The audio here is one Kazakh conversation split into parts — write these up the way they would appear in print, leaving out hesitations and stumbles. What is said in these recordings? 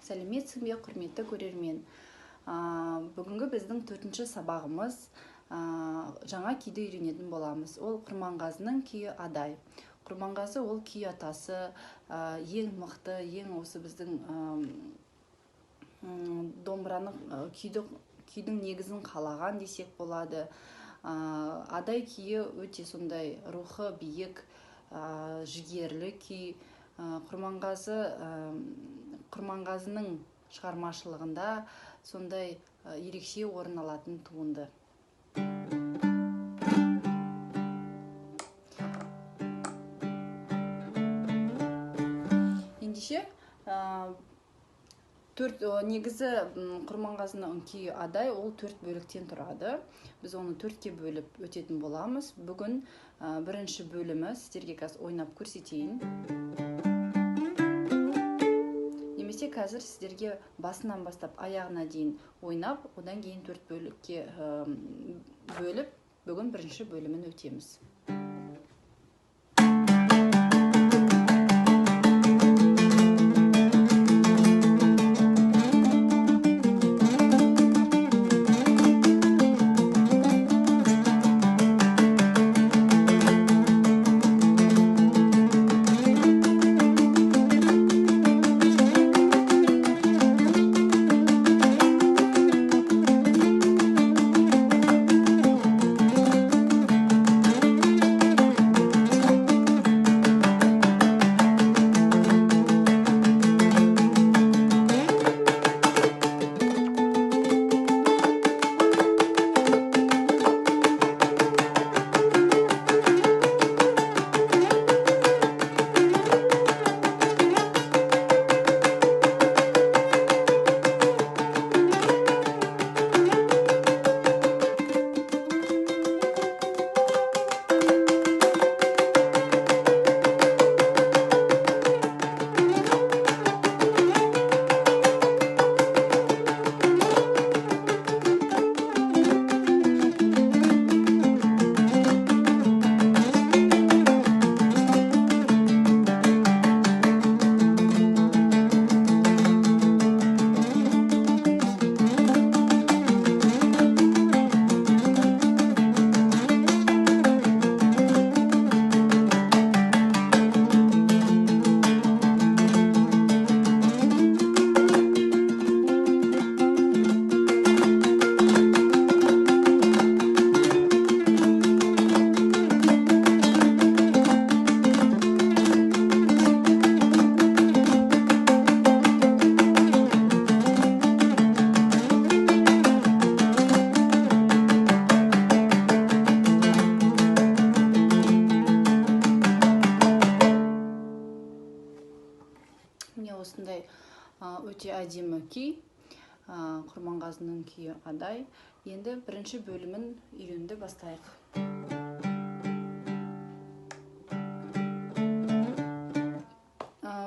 Сәлеметсің бе, құрметті көрермен. Бүгінгі біздің 4-ші сабағымыз жаңа күйді үйренетін боламыз. Ол Құрманғазының күйі Адай. Құрманғазы ол күй атасы, ең мықты, ең осы біздің домбыраның күйдің негізін қалаған десек болады. Адай күйі өте сондай рухы биік, жігерлі күй. Құрманғазының шығармашылығында сондай ерекше орын алатын туынды. Ендеше негізі Құрманғазының күйі Адай ол 4 бөліктен тұрады. Біз оны 4-ке бөліп өтетін боламыз. Бүгін бірінші бөлімі сіздерге қазір ойнап көрсетейін. Немесе қазір сіздерге басынан бастап аяғына дейін ойнап, одан кейін 4 бөлікке бөліп, бүгін бірінші бөлімін өтеміз. Осындай өте әдемі күй, Құрманғазының күйі Адай. Енді бірінші бөлімін үйренуді бастайық.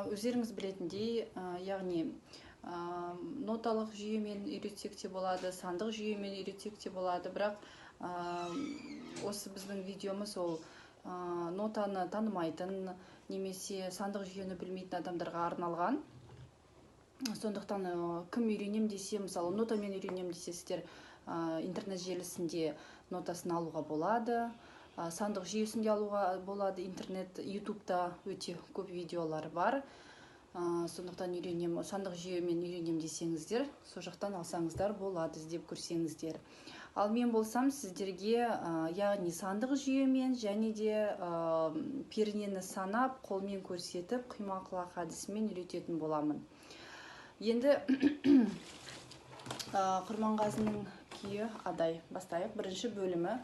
Өздеріңіз білетіндей, яғни ноталық жүйемен үйретсек те болады, сандық жүйемен үйретсек те болады, бірақ осы біздің видеомыз ол нотаны танымайтын, немесе сандық жүйені білмейтін адамдарға арналған. Сондықтан кім үйренем десе, мысалы нотамен үйренем десе, сіздер интернет желісінде нотасын алуға болады, сандық жүйесінде алуға болады, интернет, ютубта өте көп видеолар бар. Сондықтан сандық жүйемен үйренем десеңіздер, сол жақтан алсаңыздар болады, іздеп көрсеңіздер. Ал мен болсам сіздерге яғни сандық жүйемен және де пернені санап, қолмен көрсетіп, құймақлақ әдісімен үйрететін боламын. Енді Құрманғазының күйі Адай бастайық. Бірінші бөлімі.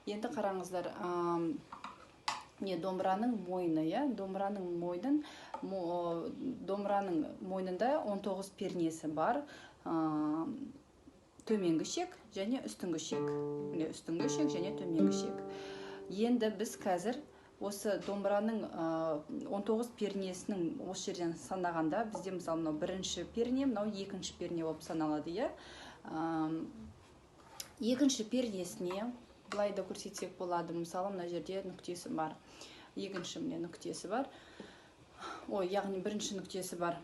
Енді қараңыздар, домбыраның мойны, домбыраның мойнында 19 пернесі бар. Төменгі шек және үстіңгі шек. Үстіңгі шек және төменгі шек. Енді біз қазір осы домбыраның 19 пернесінің осы жерден санағанда бізде мысалы мынау бірінші перне, мынау екінші перне болып саналады, иә. Екінші пернесіне былай да көрсетсек болады. Мысалы мына жерде нүктесі бар. Екінші міне нүктесі бар. Яғни бірінші нүктесі бар.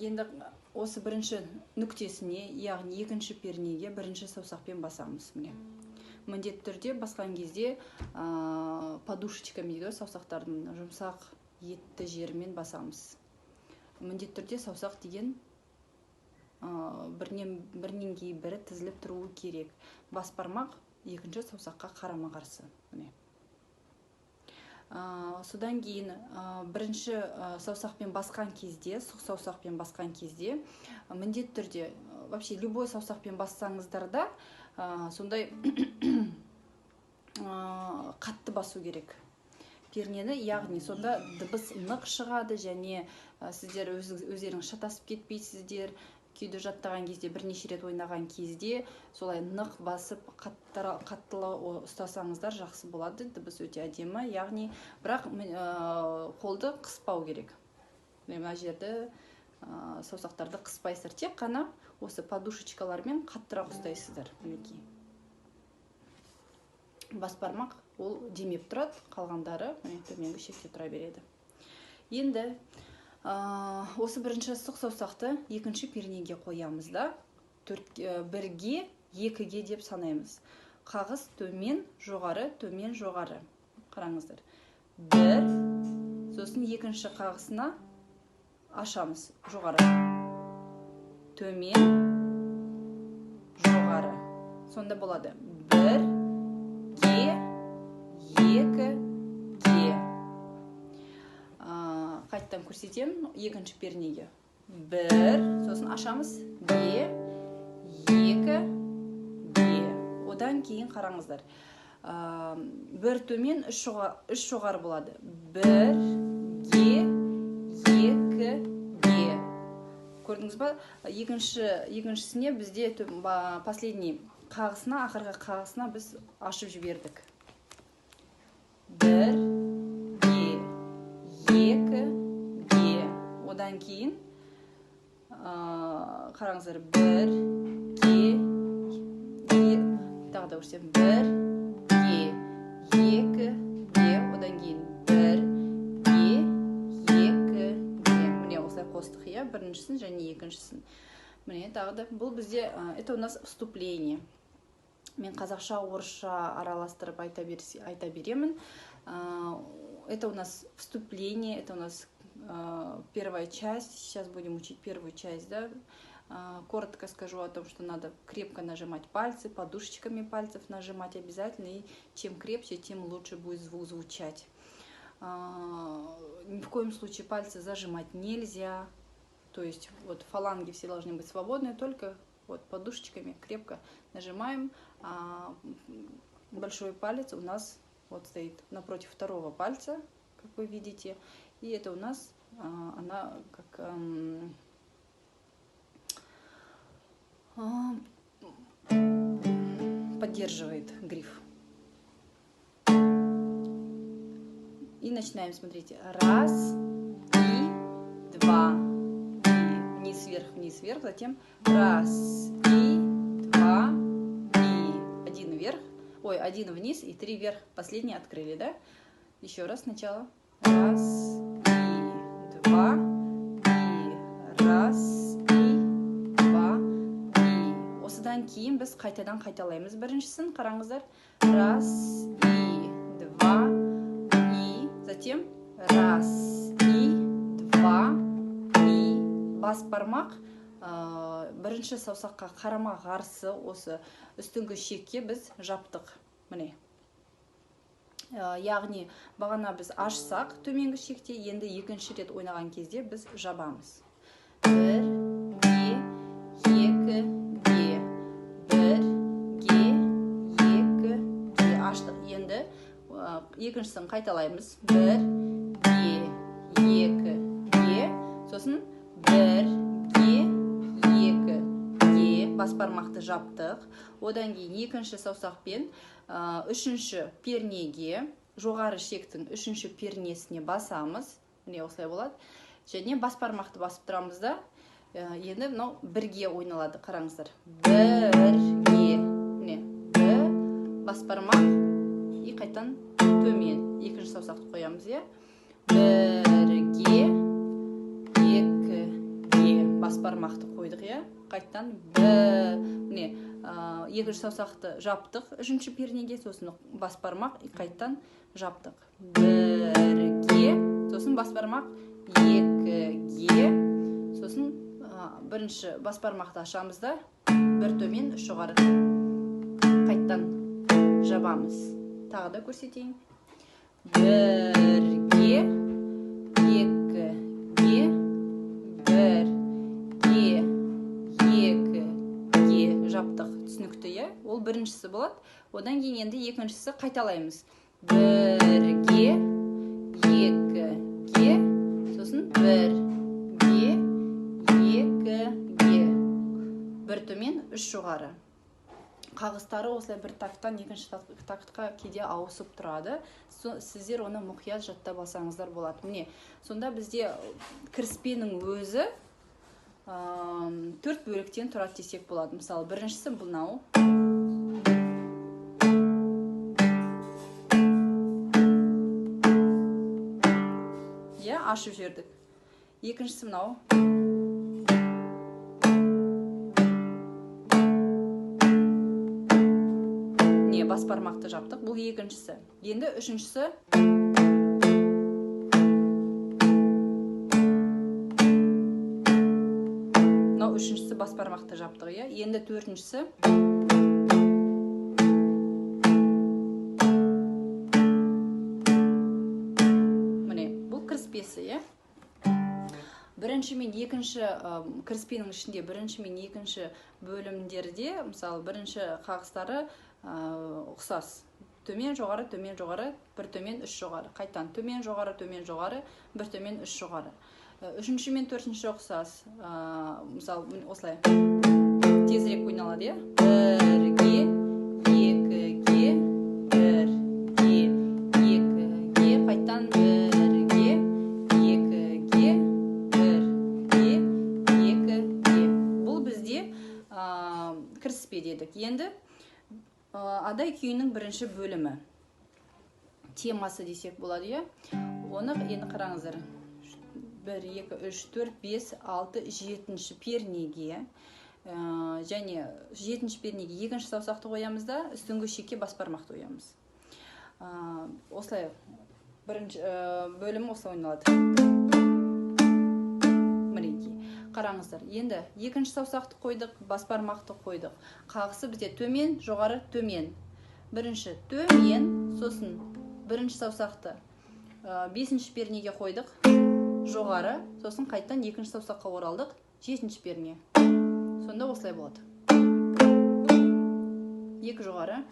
Енді осы бірінші нүктесіне, яғни екінші пернеге бірінші саусақпен басамыз, міне. Міндетті түрде басқан кезде подушечками дейді, саусақтардың жұмсақ етті жерімен басамыз. Міндетті түрде саусақ деген бірінен кейін бірі тізіліп тұруы керек. Бас бармақ екінші саусаққа қарама-қарсы. Содан кейін бірінші саусақпен басқан кезде, сұқ саусақпен басқан кезде, міндетті түрде, вообще любой саусақпен бассаңыздар да, сондай қатты басу керек пернені, яғни сонда дыбыс нық шығады, және сіздер өздеріңіз шатасып кетпейсіздер. Күйді жаттаған кезде, бірнеше рет ойнаған кезде солай нық басып қаттылы ұстасаңыздар жақсы болады, дыбыс өте әдемі. Яғни бірақ қолды қыспау керек. Мына жерді саусақтарды қыспайсыздар, тек қана осы подушечкалармен қаттырақ ұстайсыздар. Бас бармақ ол демеп тұрады, қалғандары төменгі шекте тұра береді. Енді осы бірінші сұқ саусақты екінші пернеге қоямыз да, бірге, екіге деп санаймыз. Қағыс төмен, жоғары, төмен, жоғары. Қараңыздар. Бір, сосын екінші қағысына ашамыз. Жоғары. Төмен, жоғары. Сонда болады. Бір, ге, екі, ге. Қайттан көрсетем, екінші пернеге. Бір, сосын ашамыз. Ге, екі, ге. Одан кейін қараңыздар. Бір төмен, үш жоғары болады. Бір, ге, екі, ге. Көрдіңіз ба? Екіншісіне бізде последний қағысына, ақырғы қағысына біз ашып жібердік. Бір, ге, екі, ге. Одан кейін қараңыздар. Бір, ге, тағы да көрсем. Бір, ге, екі, ге. Одан кейін бір, ге, екі, ге. Міне осылай қостық, иә, біріншісін және екіншісін. Міне тағы да бұл бізде, это у нас вступление. Мен қазақша, орысша араластырып айта беремін. Это у нас вступление, это у нас первая часть. Сейчас будем учить первую часть, да. Коротко скажу о том, что надо крепко нажимать пальцы, подушечками пальцев нажимать обязательно. И чем крепче, тем лучше будет звук звучать. Ни в коем случае пальцы зажимать нельзя. То есть вот фаланги все должны быть свободные, только вот подушечками крепко нажимаем. Большой палец у нас вот стоит напротив второго пальца, как вы видите. И это у нас, она как поддерживает гриф. И начинаем, смотрите. Раз, и, два, и. Вниз, вверх, затем раз, и, два, и. Один вверх, один вниз и три вверх. Последний открыли, да? Еще раз сначала. Раз, и, два, и. Раз, и, два, и. Осыдан кейін біз қайтадан қайталаймыз біріншісін. Қараңыздар. Раз, и, два, и. Затем раз, и, два, и. Бас бармақ бірінші саусаққа қарама қарсы осы үстіңгі шекке біз жаптық. Міне. Яғни бағана біз ашсақ төменгі шекте, енді екінші рет ойнаған кезде біз жабамыз. Бір, ге, екі, ге. Бір, ге, екі, ге. Аштық. Енді екіншісін қайталаймыз. Бір, ге, екі, ге. Сосын бір, ге, екі, ге. Бас бармақты жаптық. Одан кейін екінші саусақпен үшінші пернеге жоғары ішектің үшінші пернесіне басамыз. Міне осылай болады. Және бас бармақты басып тұрамыз да, енді мынау бірге ойналады, қараңыздар. Бірге. Міне, бас бармақ, и қайтан төмен. Екінші саусақты қоямыз, е. Бірге, екіге. Бас бармақты қойдық, е. Қайтан міне, екінші саусақты жаптық үшінші пернеге, сосын бас бармақ, и қайтан жаптық. Бірге, сосын бас бармақ, екіге, сосын бірінші бас бармақты ашамыз да, бір төмен, үш жоғары. Қайттан жабамыз. Тағы да көрсетейін. Бірге, екіге, бірге, екіге жаптық. Түсінікті, е? Ол біріншісі болады. Одан кейін енді екіншісі қайталаймыз. Бірге, екіге, сосын бірге, екіге. Бір төмен, үш жоғары. Қағыстары осылай бір тактан екінші тактқа кейде ауысып тұрады. Сіздер оны мұқият жаттап алсаңыздар болады. Міне, сонда бізде кіріспенің өзі 4 бөліктен тұрады десек болады. Мысалы, біріншісі бұл нау. Ашып жердік. Екіншісі мынау. Не, бас бармақты жаптық. Бұл екіншісі. Енді үшіншісі. Мынау үшіншісі бас бармақты жаптық, е. Енді төртіншісі. Бірінші мен екінші кіріспенің ішінде бірінші мен екінші бөлімдерде, мысалы, бірінші қағыстары ұқсас. Төмен, жоғары, бір төмен, үш жоғары. Қайтан төмен, жоғары, бір төмен, үш жоғары. Үшінші мен төртінші ұқсас. Мысалы, осылай тезірек ойналады, е? Бірге, екіге, бірге, екіге, қайтан кіріспе дедік. Енді адай күйінің бірінші бөлімі. Темасы десек болады, е. Оны енді қараңыздар. 1, 2, 3, 4, 5, 6, 7 пернеге. Және 7 пернеге екінші саусақты қоямыз да, үстіңгі шекке бас бармақты қоямыз. Осылай бірінші бөлімі осылай ойналады. Қараңыздар, енді екінші саусақты қойдық, бас бармақты қойдық. Қағысы бізде төмен, жоғары, төмен. Бірінші төмен, сосын бірінші саусақты 5-ші пернеге қойдық, жоғары, сосын қайттан екінші саусаққа оралдық, 7-ші перне. Сонда осылай болады. Екі жоғары.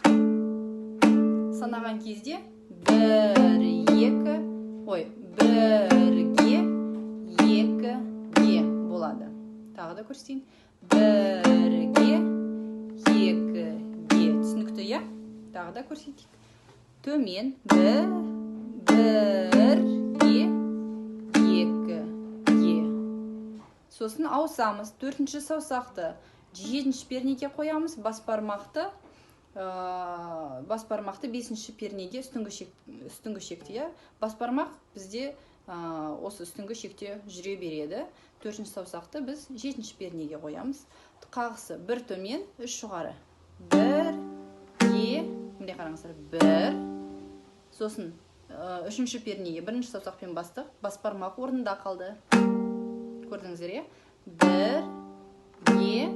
Санаған кезде бірге, екіге болады. Тағы да көрсетейін. Бірге, екіге. Түсінікті, е? Тағы да көрсетейік. Төмен, бірге, екіге. Сосын ауысамыз. 4-ші саусақты 7-ші пернеге қоямыз. Бас бармақты 5-ші пернеге үстіңгі шекте, е? Бас бармақ бізде осы үстіңгі шекте жүре береді. 4-ші саусақты біз 7-ші пернеге қоямыз. Қағысы бір төмен, үш жоғары. Бірге, міне қараңыздар, бір. Сосын 3-ші пернеге 1-ші саусақпен бастық. Бас бармақ орнында қалды. Көрдіңіздер, е? Бірге.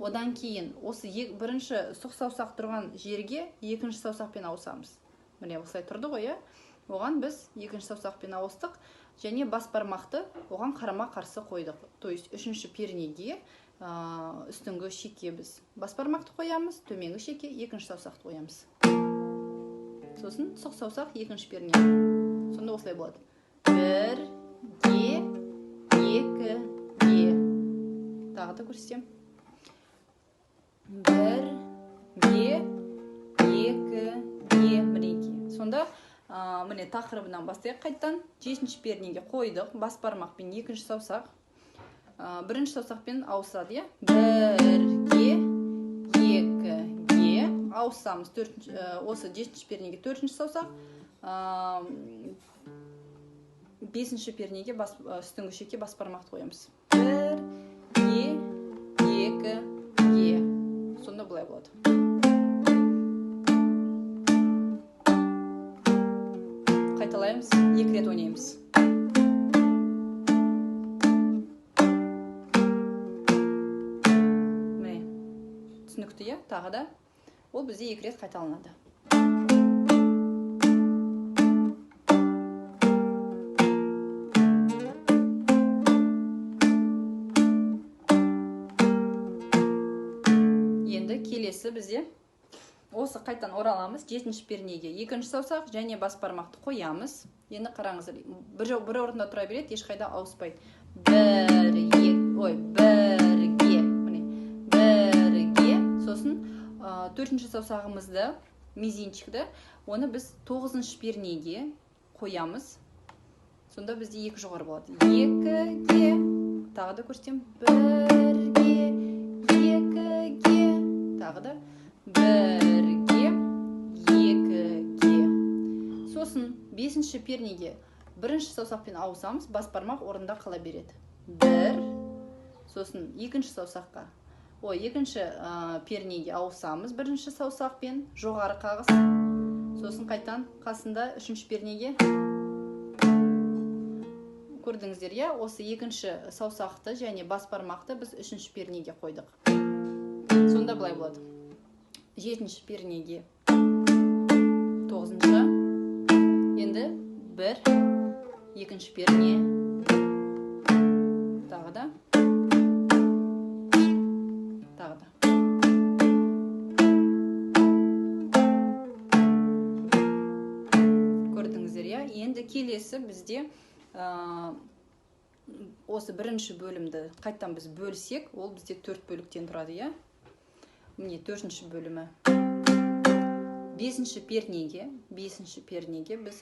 Одан кейін осы бірінші сұқ саусақ тұрған жерге 2-ші саусақпен ауысамыз. Міне осылай тұрды ғой, е? Оған біз 2-ші саусақпен ауыстық. Және бас бармақты оған қарама қарсы қойдық. То есть 3-ші пернеге үстіңгі шекке біз бас бармақты қоямыз, төменгі шекке 2-ші саусақты қоямыз. Сосын сұқ саусақ 2-ші перне. Сонда осылай болады. Бірге, екіге. Тағы да көрсетем. Бірге, екіге, мінекей. Сонда міне тақырыбынан бастайық қайттан. 7-ші пернеге қойдық. Бас бармақпен 2-ші саусақ. 1-ші саусақпен ауысады, 1-ге, 2-ге ауысамыз. Осы 7-ші пернеге 4-ші саусақ. 5-ші пернеге үстіңгі шекке бас бармақты қоямыз. 1-ге, 2-ге. Сонда бұлай болады. Қайталаймыз, 2 рет ойнаймыз. Міне, түсінікті, тағы да. Ол бізде 2 рет қайталанады. Келесі бізде осы қайтан ораламыз. 7-ші пернеге 2-ші саусақ және бас бармақты қоямыз. Енді қараңыздар, бір орында тұра береді, ешқайда ауыспайды. 1-ге, міне, 1-ге, сосын 4-ші саусағымызды, мизинчикті, оны біз 9-ші пернеге қоямыз. Сонда бізде 2 жоғары болады. 2-ге, тағы да көрсетем, 1-ге, 2-ге, тағы да 1-ге, 2-ге. Сосын 5-ші пернеге 1-ші саусақпен ауысамыз, бас бармақ орында қала береді. 1, сосын 2-ші саусаққа, 2-ші пернеге ауысамыз 1-ші саусақпен, жоғары қағыс. Сосын қайтан қасында 3-ші пернеге. Көрдіңіздер, осы 2-ші саусақты және бас бармақты біз 3-ші пернеге қойдық. Сонда бұлай болады. 7-ші пернеге 9-шы. Енді 1, 2-ші перне. Тағы да. Тағы да. Көрдіңіздер, енді келесі бізде осы 1-ші бөлімді қайттан біз бөлсек, ол бізде 4 бөліктен тұрады, Міне 4-ші бөлімі. 5-ші пернеге біз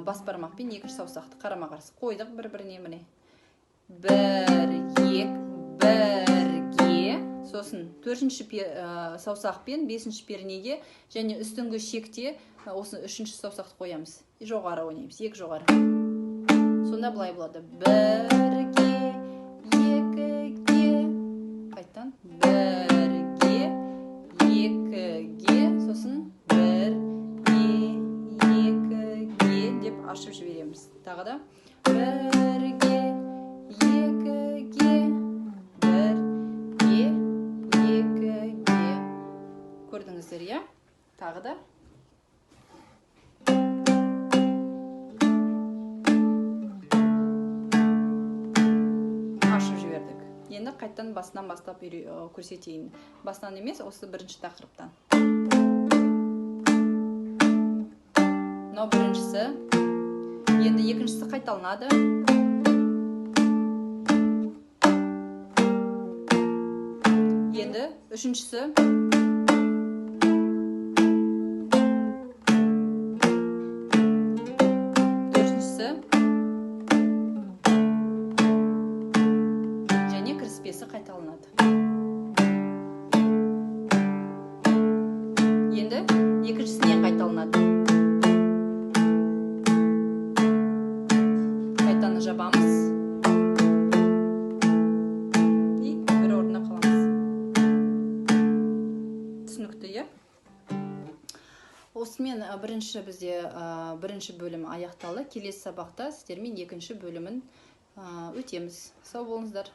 бас бармақпен 2-ші саусақты қарама-қарсы қойдық бір-біріне, міне. 1-ге, сосын 4-ші саусақпен 5-ші пернеге және үстіңгі шекте осы 3-ші саусақты қоямыз. Жоғары ойнаймыз, 2 жоғары. Сонда бұлай болады. 1-ге, 2-ге, қайттан 1-ге, 2-ге, сосын 1-ге, 2-ге деп ашып жібереміз. Тағы да 1-ге, 2-ге, 1-ге, 2-ге. Көрдіңіздер, Тағы да. Енді қайттан басынан бастап көрсетейін. Басынан емес, осы 1-ші тақырыптан. Мынау 1-шісі. Енді 2-шісі қайталанады. Енді 3-шісі. 4-шісі. Қайталанады. Енді 2-шісінен қайталанады. Қайтаны жабамыз. И бір орнына қаламыз. Түсінікті, Осымен бірінші бөлім аяқталы. Келесі сабақта сіздермен 2-ші бөлімін өтеміз. Сау болыңыздар.